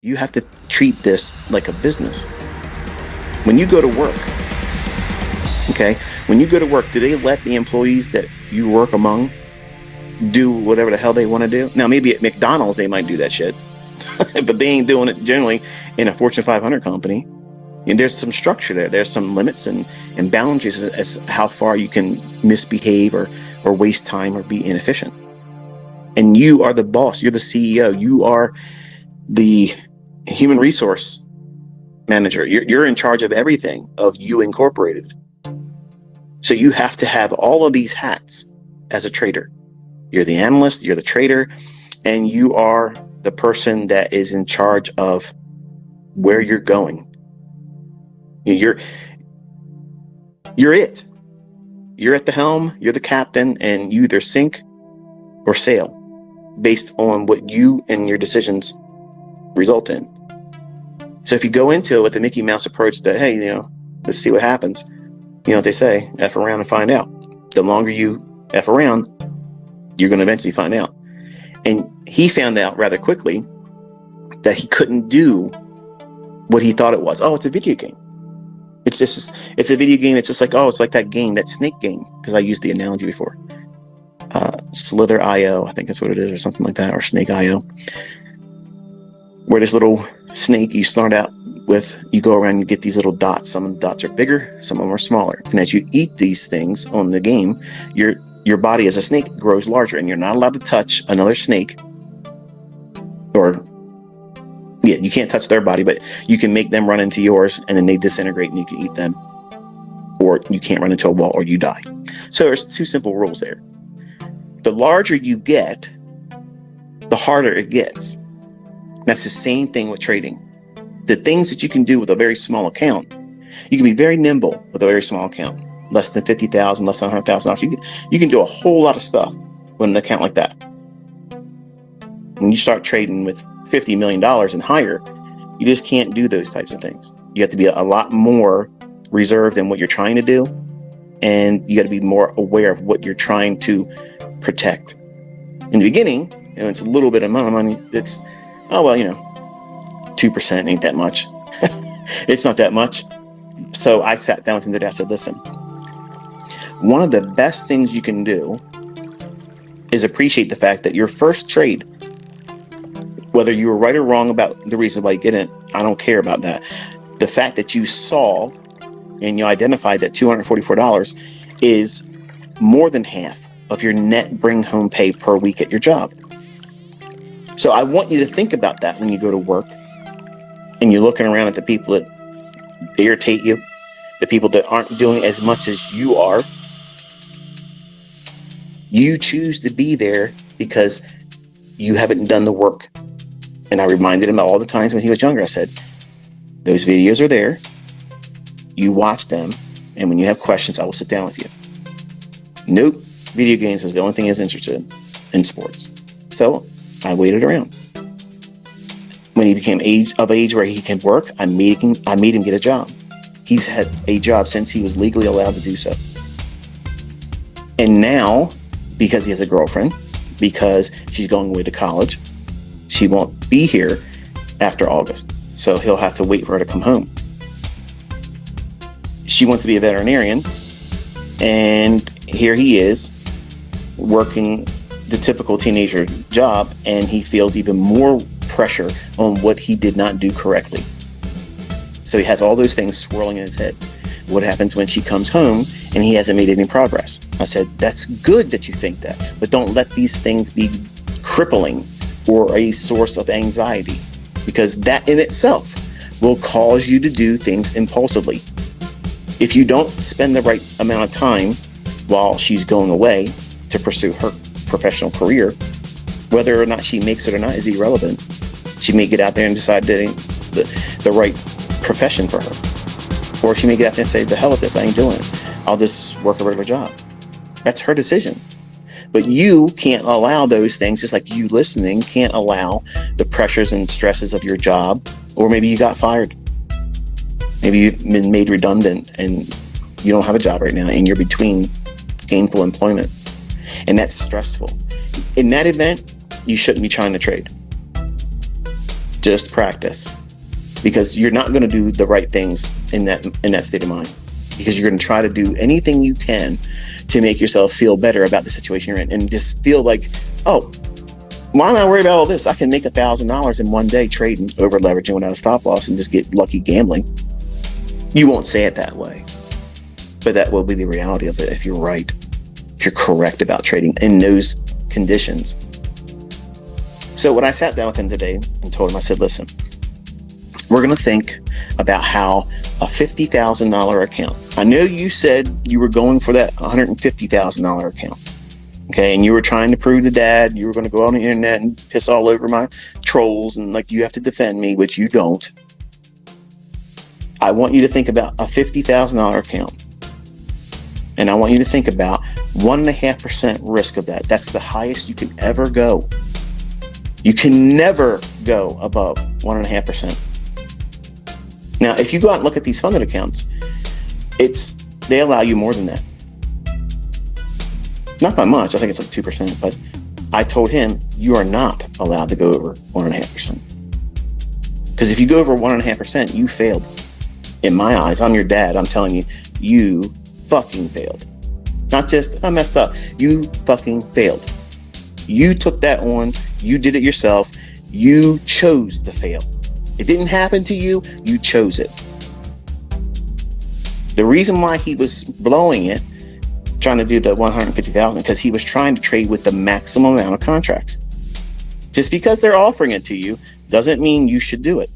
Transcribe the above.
You have to treat this like a business. When you go to work, okay, when you go to work, do they let the employees that you work among do whatever the hell they want to do? Now, maybe at McDonald's, they might do that shit, but they ain't doing it generally in a Fortune 500 company. And there's some structure there. There's some limits and boundaries as how far you can misbehave or waste time or be inefficient. And you are the boss. You're the CEO. You are the human resource manager. You're in charge of everything of you incorporated. So you have to have all of these hats as a trader. You're the analyst, you're the trader, and you are the person that is in charge of where you're going. You're it. You're at the helm, you're the captain, and you either sink or sail based on what you and your decisions result in. So if you go into it with the Mickey Mouse approach that, hey, let's see what happens. You know what they say, F around and find out. The longer you F around, you're going to eventually find out. And he found out rather quickly that he couldn't do what he thought it was. Oh, it's a video game. It's a video game. It's just like, oh, it's like that game, that snake game. Because I used the analogy before. Slither IO, I think that's what it is, or something like that, or Snake IO. Where this little snake you start out with, you go around, you get these little dots. Some of the dots are bigger, some of them are smaller. And as you eat these things on the game, your body as a snake grows larger, and you're not allowed to touch another snake. You can't touch their body, but you can make them run into yours, and then they disintegrate and you can eat them. Or you can't run into a wall or you die. So there's two simple rules there. The larger you get, the harder it gets. That's the same thing with trading. The things that you can do with a very small account, you can be very nimble with a very small account. Less than $50,000, less than $100,000. You can do a whole lot of stuff with an account like that. When you start trading with $50 million and higher, you just can't do those types of things. You have to be a lot more reserved in what you're trying to do, and you got to be more aware of what you're trying to protect. In the beginning, it's a little bit of money. It's 2% ain't that much. It's not that much. So I sat down with him today. I said, listen, one of the best things you can do is appreciate the fact that your first trade, whether you were right or wrong about the reason why you didn't, I don't care about that. The fact that you saw and you identified that $244 is more than half of your net bring home pay per week at your job. So I want you to think about that when you go to work and you're looking around at the people that irritate you, the people that aren't doing as much as you are. You choose to be there because you haven't done the work. And I reminded him all the times when he was younger. I said, those videos are there. You watch them. And when you have questions, I will sit down with you. Nope. Video games was the only thing he was interested in sports. So I waited around. When he became of age where he can work, I made him get a job. He's had a job since he was legally allowed to do so. And now, because he has a girlfriend, because she's going away to college, she won't be here after August. So he'll have to wait for her to come home. She wants to be a veterinarian. And here he is working the typical teenager job, and he feels even more pressure on what he did not do correctly. So he has all those things swirling in his head. What happens when she comes home and he hasn't made any progress? I said, that's good that you think that, but don't let these things be crippling or a source of anxiety, because that in itself will cause you to do things impulsively. If you don't spend the right amount of time while she's going away to pursue her professional career, whether or not she makes it or not is irrelevant. She may get out there and decide that ain't the right profession for her. Or she may get out there and say, the hell with this, I ain't doing it. I'll just work a regular job. That's her decision. But you can't allow those things, just like you listening can't allow the pressures and stresses of your job. Or maybe you got fired. Maybe you've been made redundant and you don't have a job right now and you're between gainful employment. And that's stressful. In that event, you shouldn't be trying to trade. Just practice, because you're not going to do the right things in that state of mind, because you're going to try to do anything you can to make yourself feel better about the situation you're in, and just feel like, oh, why am I worried about all this? I can make $1,000 in one day trading, over leveraging without a stop loss, and just get lucky gambling. You won't say it that way, but that will be the reality of it if you're right, if you're correct about trading in those conditions. So when I sat down with him today and told him, I said, listen, we're going to think about how a $50,000 account. I know you said you were going for that $150,000 account. Okay. And you were trying to prove to Dad you were going to go on the internet and piss all over my trolls and like you have to defend me, which you don't. I want you to think about a $50,000 account. And I want you to think about 1.5% risk of that. That's the highest you can ever go. You can never go above 1.5%. Now, if you go out and look at these funded accounts, they allow you more than that. Not by much. I think it's like 2%. But I told him, you are not allowed to go over 1.5%. Because if you go over 1.5%, you failed. In my eyes, I'm your dad. I'm telling you, you fucking failed. Not just, I messed up. You fucking failed. You took that on. You did it yourself. You chose to fail. It didn't happen to you. You chose it. The reason why he was blowing it, trying to do the 150,000, because he was trying to trade with the maximum amount of contracts. Just because they're offering it to you doesn't mean you should do it.